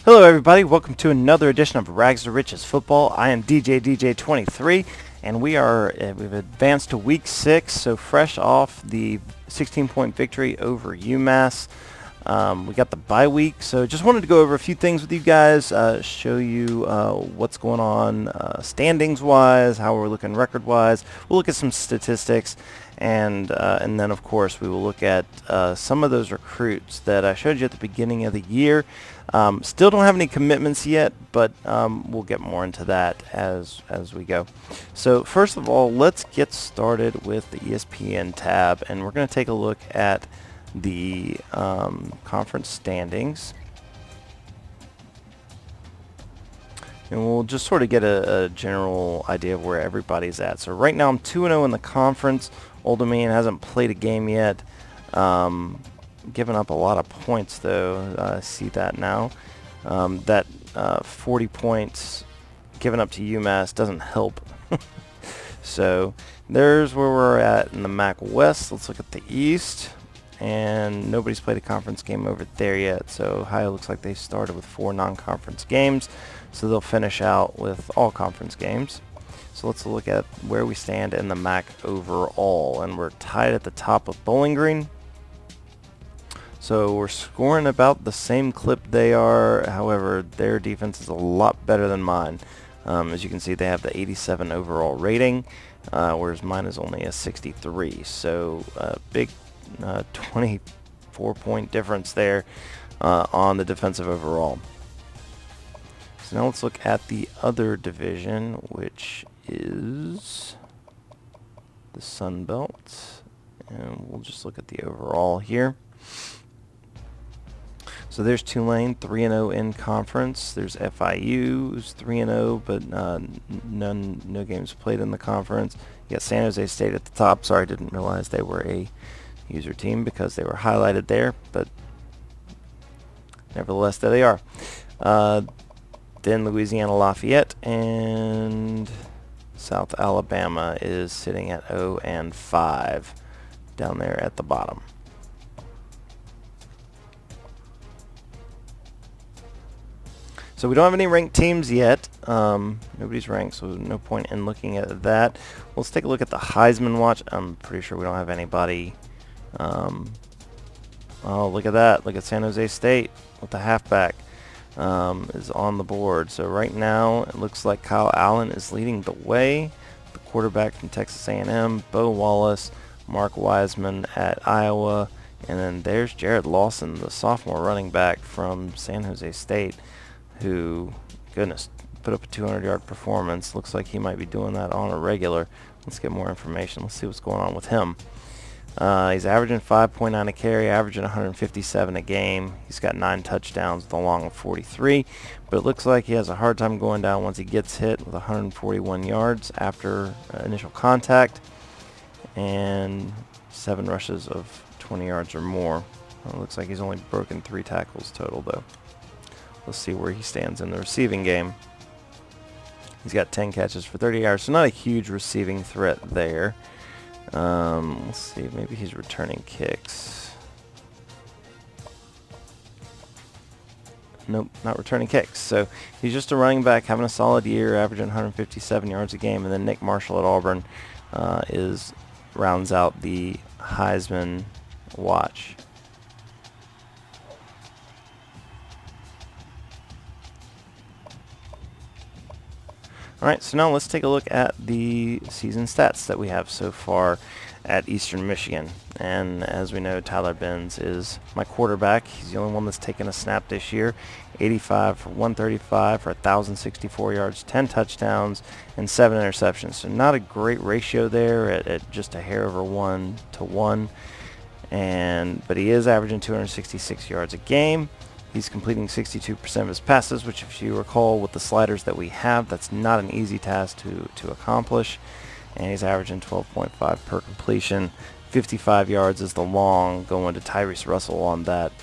Hello everybody, welcome to another edition of Rags to Riches Football. I am DJ23, and we've advanced to week 6, so fresh off the 16-point victory over UMass. We got the bye week, so just wanted to go over a few things with you guys, show you what's going on standings-wise, how we're looking record-wise. We'll look at some statistics, and then of course we will look at some of those recruits that I showed you at the beginning of the year. Still don't have any commitments yet, but we'll get more into that as we go. So first of all, let's get started with the ESPN tab, and we're going to take a look at the conference standings, and we'll just sort of get a general idea of where everybody's at. So right now I'm 2-0 in the conference. Old Dominion hasn't played a game yet. Given up a lot of points though. I see that now. That 40 points given up to UMass doesn't help. So there's where we're at in the MAC West. Let's look at the East. And nobody's played a conference game over there yet. So Ohio looks like they started with 4 non-conference games. So they'll finish out with all conference games. So let's look at where we stand in the MAC overall. And we're tied at the top with Bowling Green. So we're scoring about the same clip they are. However, their defense is a lot better than mine. As you can see, they have the 87 overall rating, whereas mine is only a 63. So big 24-point difference there on the defensive overall. So now let's look at the other division, which is the Sun Belt. And we'll just look at the overall here. So there's Tulane, 3-0 in conference. There's FIU, who's 3-0, but no games played in the conference. You got San Jose State at the top. Sorry, I didn't realize they were a user team because they were highlighted there, but nevertheless, there they are. Then Louisiana Lafayette and South Alabama is sitting at 0-5 down there at the bottom. So we don't have any ranked teams yet. Nobody's ranked, so no point in looking at that. Let's take a look at the Heisman Watch. I'm pretty sure we don't have anybody. Oh, look at that. Look at San Jose State with the halfback is on the board. So right now it looks like Kyle Allen is leading the way. The quarterback from Texas A&M, Bo Wallace, Mark Wiseman at Iowa. And then there's Jared Lawson, the sophomore running back from San Jose State, who, goodness, put up a 200-yard performance. Looks like he might be doing that on a regular. Let's get more information. Let's see what's going on with him. He's averaging 5.9 a carry, averaging 157 a game. He's got 9 touchdowns with a long of 43, but it looks like he has a hard time going down once he gets hit with 141 yards after initial contact and 7 rushes of 20 yards or more. It looks like he's only broken 3 tackles total though. Let's see where he stands in the receiving game. He's got 10 catches for 30 yards, so not a huge receiving threat there. Let's see, maybe he's returning kicks. Nope, not returning kicks. So he's just a running back having a solid year, averaging 157 yards a game. And then Nick Marshall at Auburn rounds out the Heisman Watch. Alright, so now let's take a look at the season stats that we have so far at Eastern Michigan. And as we know, Tyler Benz is my quarterback. He's the only one that's taken a snap this year. 85 for 135 for 1,064 yards, 10 touchdowns, and 7 interceptions. So not a great ratio there at just a hair over 1 to 1. But he is averaging 266 yards a game. He's completing 62% of his passes, which if you recall with the sliders that we have, that's not an easy task to accomplish. And he's averaging 12.5 per completion. 55 yards is the long, going to Tyrese Russell on that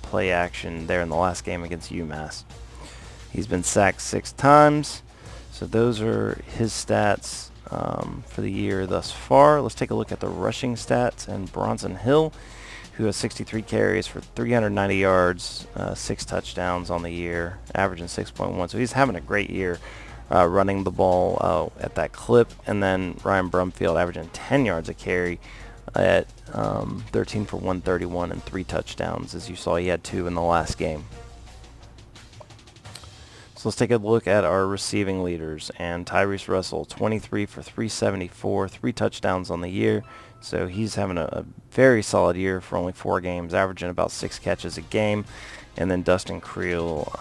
play action there in the last game against UMass. He's been sacked 6 times. So those are his stats for the year thus far. Let's take a look at the rushing stats. And Bronson Hill, who has 63 carries for 390 yards, 6 touchdowns on the year, averaging 6.1. So he's having a great year running the ball at that clip. And then Ryan Brumfield averaging 10 yards a carry at 13 for 131 and 3 touchdowns. As you saw, he had 2 in the last game. So let's take a look at our receiving leaders. And Tyrese Russell, 23 for 374, 3 touchdowns on the year. So he's having a very solid year for only 4 games, averaging about 6 catches a game. And then Dustin Creel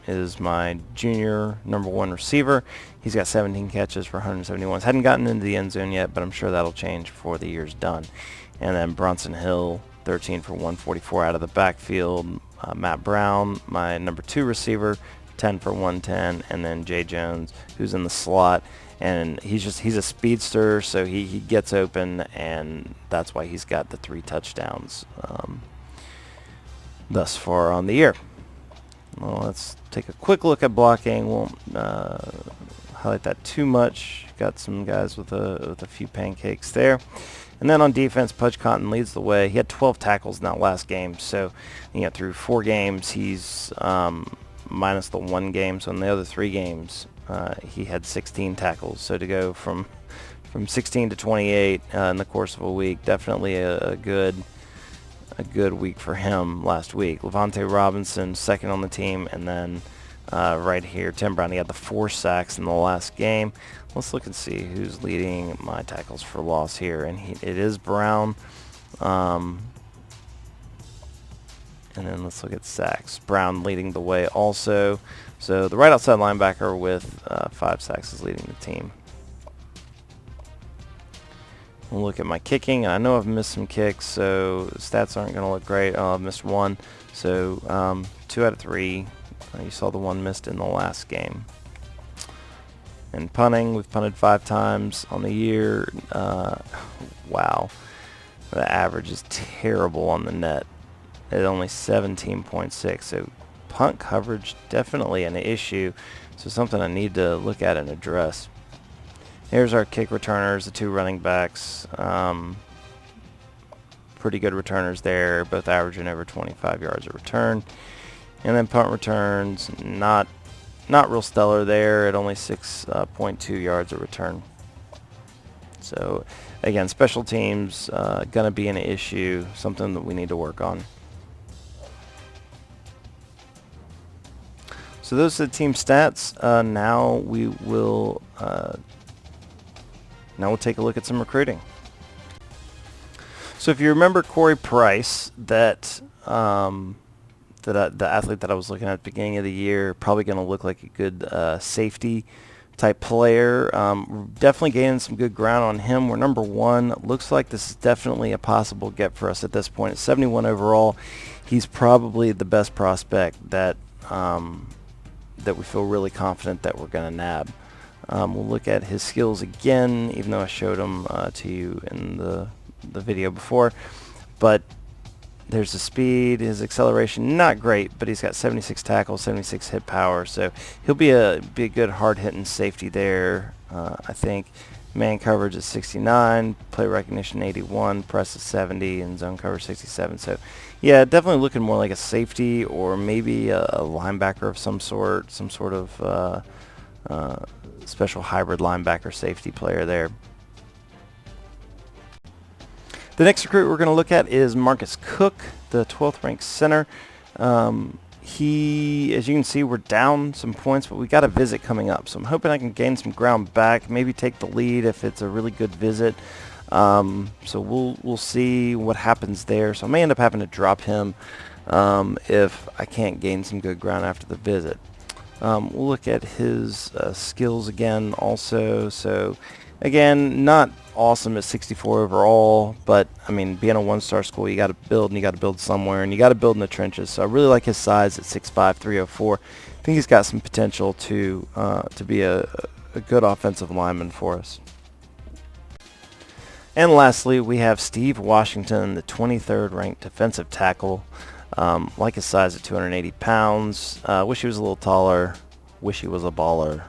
is my junior #1 receiver. He's got 17 catches for 171. Hadn't gotten into the end zone yet, but I'm sure that'll change before the year's done. And then Bronson Hill, 13 for 144 out of the backfield. Matt Brown, my #2 receiver, 10 for 110. And then Jay Jones, who's in the slot. And he's a speedster, so he gets open, and that's why he's got the 3 touchdowns thus far on the year. Well, let's take a quick look at blocking. Won't highlight that too much. Got some guys with a few pancakes there. And then on defense, Pudge Cotton leads the way. He had 12 tackles in that last game, so through 4 games, he's minus the 1 game. So in the other 3 games, he had 16 tackles. So to go from 16 to 28 in the course of a week, definitely a good week for him last week. Levante Robinson, second on the team, and then right here, Tim Brown, he had the 4 sacks in the last game. Let's look and see who's leading my tackles for loss here, and it is Brown. And then let's look at sacks. Brown leading the way also. So the right outside linebacker with 5 sacks is leading the team. We'll look at my kicking. I know I've missed some kicks, so stats aren't going to look great. I've missed 1. So 2 out of 3. You saw the 1 missed in the last game. And punting, we've punted 5 times on the year. Wow. The average is terrible on the net at only 17.6. So punt coverage, definitely an issue. So something I need to look at and address. Here's our kick returners, the 2 running backs. Pretty good returners there, both averaging over 25 yards a return. And then punt returns, not real stellar there at only 6.2 yards a return. So again, special teams going to be an issue, something that we need to work on. So those are the team stats. Now we'll take a look at some recruiting. So if you remember Corey Price, the athlete that I was looking at the beginning of the year, probably going to look like a good safety type player. Definitely gaining some good ground on him. We're #1. Looks like this is definitely a possible get for us at this point. At 71 overall, he's probably the best prospect that we feel really confident that we're going to nab. We'll look at his skills again, even though I showed them to you in the video before. But there's the speed, his acceleration, not great, but he's got 76 tackles, 76 hit power, so he'll be a good hard-hitting safety there, I think. Man coverage is 69, play recognition 81, press is 70, and zone coverage 67. So, yeah, definitely looking more like a safety or maybe a linebacker of some sort of special hybrid linebacker safety player there. The next recruit we're going to look at is Marcus Cook, the 12th ranked center. He, as you can see, we're down some points, but we got a visit coming up. So I'm hoping I can gain some ground back, maybe take the lead if it's a really good visit. So we'll see what happens there. So I may end up having to drop him if I can't gain some good ground after the visit. We'll look at his skills again also. So again, not awesome at 64 overall, but I mean, being a 1-star school, you got to build, and you got to build somewhere, and you got to build in the trenches. So I really like his size at 6'5", 304. I think he's got some potential to be a good offensive lineman for us. And lastly, we have Steve Washington, the 23rd ranked defensive tackle. Like his size at 280 pounds. Wish he was a little taller. Wish he was a baller.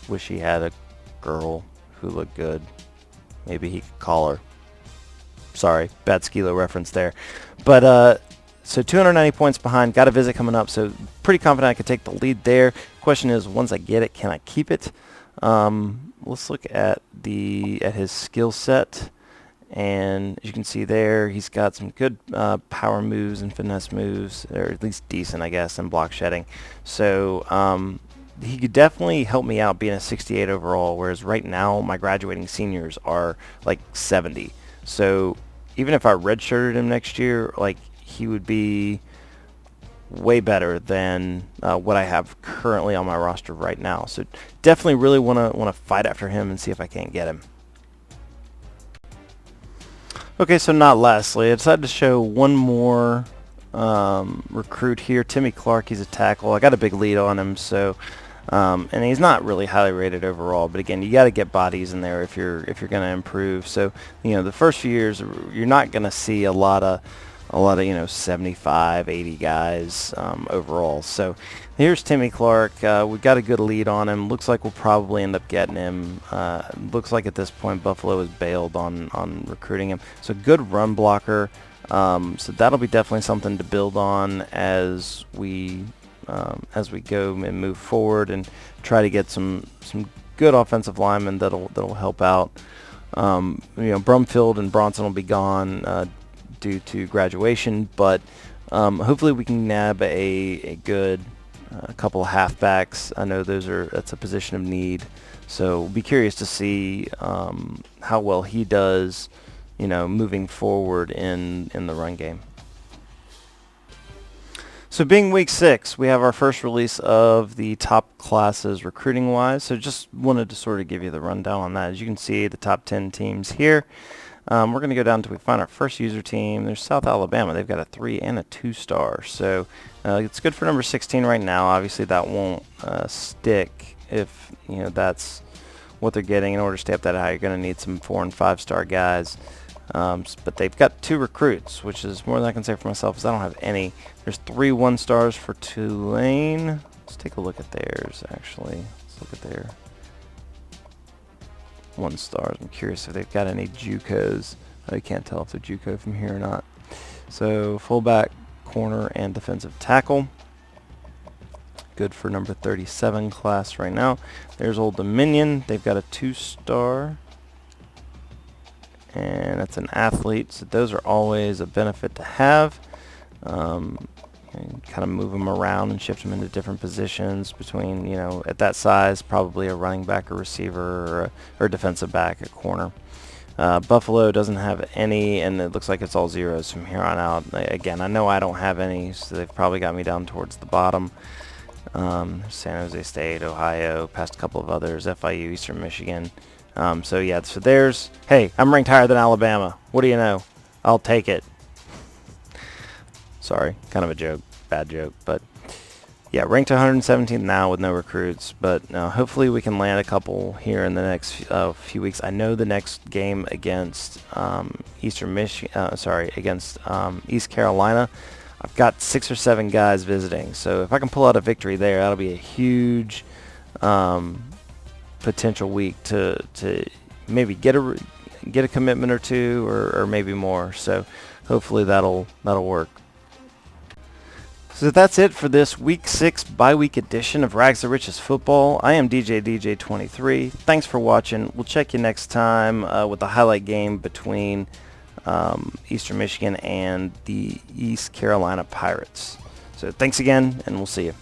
Wish he had a girl who looked good. Maybe he could call her. sorry, bad Skilo reference there. But so 290 points behind. Got a visit coming up, so pretty confident I could take the lead there. Question is, once I get it, can I keep it? Let's look at his skill set. And as you can see there, he's got some good power moves and finesse moves, or at least decent, I guess, and block shedding. So he could definitely help me out being a 68 overall, whereas right now my graduating seniors are like 70. So even if I redshirted him next year, like, he would be way better than what I have currently on my roster right now. So definitely really want to fight after him and see if I can't get him. Okay, so not lastly, I decided to show one more recruit here. Timmy Clark, he's a tackle. I got a big lead on him, so and he's not really highly rated overall. But again, you got to get bodies in there if you're going to improve. So the first few years, you're not going to see a lot of 75, 80 guys overall. So here's Timmy Clark. We've got a good lead on him. Looks like we'll probably end up getting him. Looks like at this point Buffalo has bailed on recruiting him. So good run blocker. So that'll be definitely something to build on as we go and move forward and try to get some good offensive linemen that'll help out. Brumfield and Bronson will be gone due to graduation, but hopefully we can nab a good couple of halfbacks. I know that's a position of need, so we'll be curious to see how well he does, moving forward in the run game. So being week 6, we have our first release of the top classes recruiting wise. So just wanted to sort of give you the rundown on that. As you can see, the top 10 teams here. We're going to go down until we find our first user team. There's South Alabama. They've got a 3 and a 2 star. So it's good for number 16 right now. Obviously that won't stick if that's what they're getting. In order to stay up that high, you're going to need some 4 and 5 star guys. But they've got 2 recruits, which is more than I can say for myself, because I don't have any. There's 3 1-stars for Tulane. Let's take a look at theirs, actually. Let's look at their 1-stars. I'm curious if they've got any JUCOs. I can't tell if they're JUCO from here or not. So fullback, corner, and defensive tackle. Good for number 37 class right now. There's Old Dominion. They've got a 2-star. And that's an athlete, so those are always a benefit to have. And kind of move them around and shift them into different positions between, at that size, probably a running back, a receiver, or a defensive back, a corner. Buffalo doesn't have any, and it looks like it's all zeros from here on out. Again, I know I don't have any, so they've probably got me down towards the bottom. San Jose State, Ohio, past a couple of others, FIU, Eastern Michigan. So there's, hey, I'm ranked higher than Alabama. What do you know? I'll take it. Sorry, kind of a joke, bad joke, but yeah, ranked 117th now with no recruits, but hopefully we can land a couple here in the next few weeks. I know the next game against East Carolina, I've got 6 or 7 guys visiting, so if I can pull out a victory there, that'll be a huge potential week to maybe get a commitment or 2 or maybe more. So hopefully that'll work. So that's it for this week 6 bye-week edition of Rags to Riches Football. I am DJ23. Thanks for watching. We'll check you next time with the highlight game between Eastern Michigan and the East Carolina Pirates. So thanks again, and we'll see you.